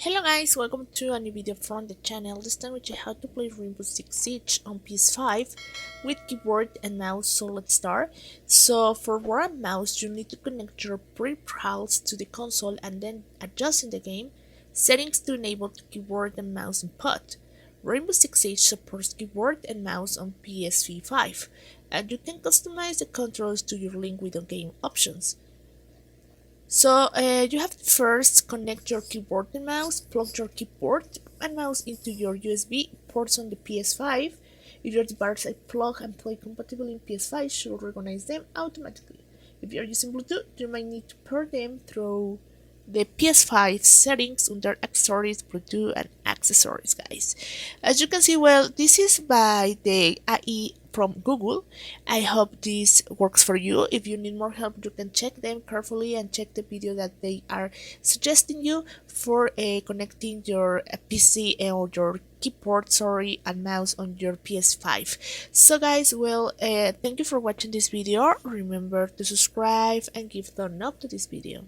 Hello guys, welcome to a new video from the channel. This time we show how to play Rainbow Six Siege on PS5 with keyboard and mouse, so let's start. So for word and mouse you need to connect your peripherals to the console and then adjust in the game settings to enable the keyboard and mouse input. Rainbow Six Siege supports keyboard and mouse on PS5 and you can customize the controls to your link with the game options. So you have to first connect your keyboard and mouse, plug your keyboard and mouse into your USB ports on the PS5. If your device is plug and play compatible in PS5, should recognize them automatically. If you are using Bluetooth, you might need to pair them through the PS5 settings under accessories, Bluetooth and accessories, guys. As you can see, well, this is by the AI from Google. I hope this works for you. If you need more help, you can check them carefully and check the video that they are suggesting you for connecting your PC or your keyboard, and mouse on your PS5. So guys, well, thank you for watching this video. Remember to subscribe and give thumbs up to this video.